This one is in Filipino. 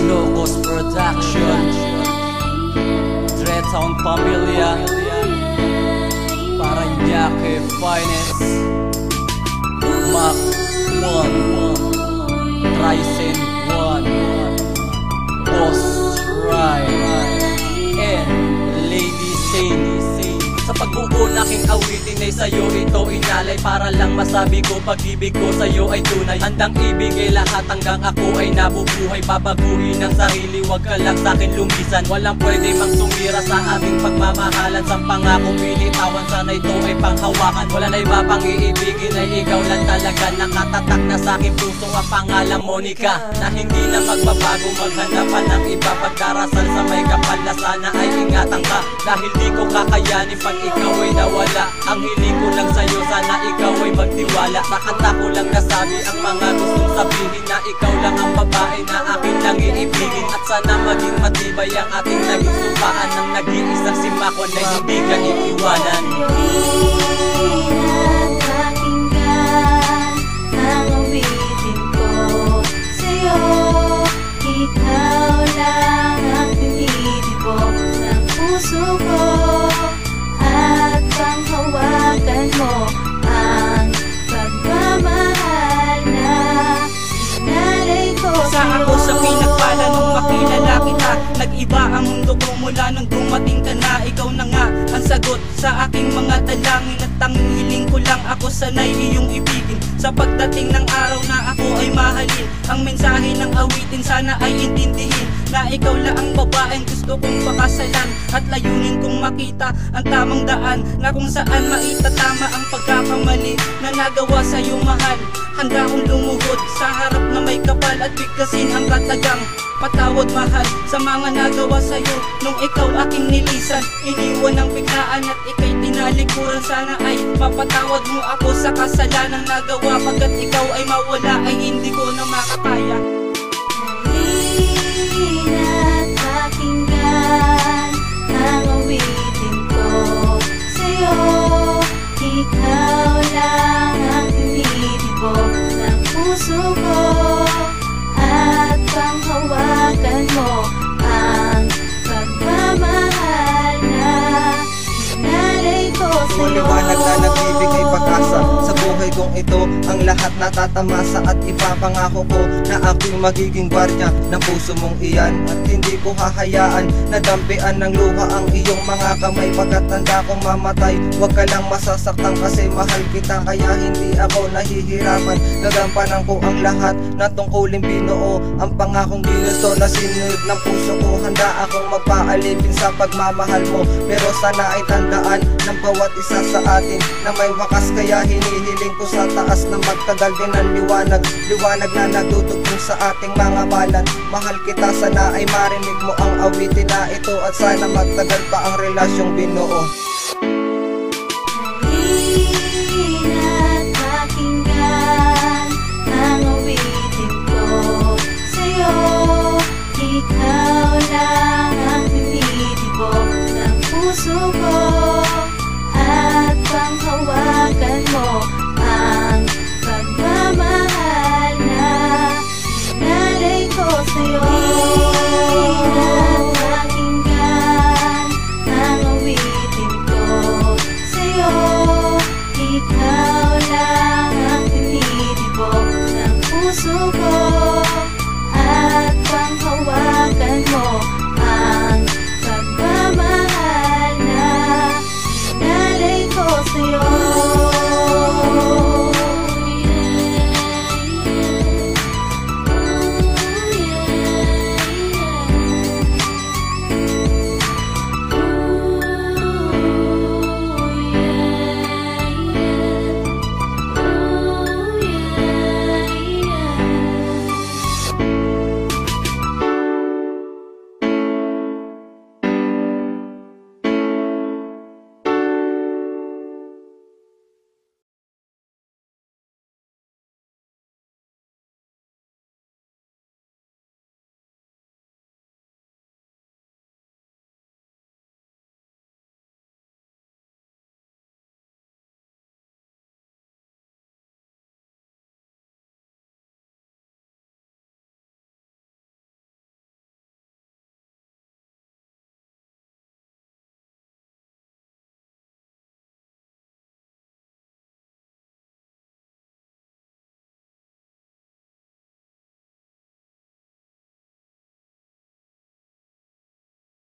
Locos Production, Dreadtown Pamilya, Paranaque Finest, Mac 1, Ryzen 1, Boss Ride, and Lady Sadie. Sa pagbuo ng aking awitin ay sa'yo ito inalay, para lang masabi ko pag-ibig ko sa'yo ay tunay. Handang ibigay lahat hanggang ako ay nabubuhay. Babaguhin ang sarili, wag ka lang sa'kin lumisan. Walang pwede mang sumira sa ating pagmamahalan. Sa pangakong binitawan, sana ito ay panghawakan. Wala na iba pang iibigin, ay ikaw lang talaga. Nakatatak na sa'king puso ang pangalang Monica, na hindi na magbabago. Maghanapan ng iba, pagdarasal sa may kapal na sana ay ingatan ka. Dahil di ko kakayanin pag ikaw ay nawala. Ang hiling ko lang sa'yo, sana ikaw ay magtiwala. Sa kanta ko lang nasabi ang mga gustong sabihin, na ikaw lang ang babae na akin lang iibigin. At sana maging matibay ang ating naging sumpaan, ng nag-iisang si Mako na hindi ka iiwanan. Pakinggan ang awitin ko sa'yo. Ikaw lang ang tinitibok ng puso ko, at panghawakan mo ang pagmamahal na sinalay ko sa'yo. Sa ako sa pinagpala nung makilala kita, nag-iba ang mundo ko mula nung dumating ka na. Ikaw na nga ang sagot sa aking mga dalangin, at tanging hiling ko lang ako sanay iyong ibigin. Sa pagdating ng araw na ako ay mahalin, ang mensahe ng awitin sana ay intindihin, na ikaw lang ang babaeng gusto kong pakasalan. At layunin kong makita ang tamang daan, na kung saan maitatama ang pagkakamali na nagawa sa'yo mahal. Handa kong lumuhod sa harap na may kapal, at bigkasin ang katagang patawad mahal sa mga nagawa sa'yo nung ikaw aking nilisan. Iniwan ng biglaan at ika'y tinalikuran, sana ay mapatawad mo ako sa kasalanang nagawa. Pagkat ikaw ay mawala ay hindi ko na makakaya. Halina't pakinggan ang awitin ko sa'yo. Ikaw lang ang tinitibok ng puso ko, at panghawakan mo ang pagmamahal na sinalay ko sa'yo. Liwanag na nagbibigay pag-asa sa buhay kong ito, ang lahat natatamasa. At ipapangako ko na ako'y magiging gwardiya ng puso mong iyan, at hindi ko hahayaan na dampian ng luha ang iyong mga kamay. Pagkat tanda kong mamatay, huwag ka lang masasaktan, kasi mahal kita. Kaya hindi ako nahihirapan, gagampanan ko ang lahat na tungkulin binuo. Ang pangakong ginusto na sinunod ng puso ko, handa akong magpaalipin sa pagmamahal mo. Pero sana ay tandaan ng bawat isa sa atin na may wakas, kaya hinihiling ko sa taas na magtagal din ang liwanag. Liwanag na natutugtog sa ating mga balat. Mahal kita, sana ay marinig mo ang awitin na ito, at sana magtagal pa ang relasyong binuo. Halina't pakinggan ang awitin ko sa'yo. Ikaw lang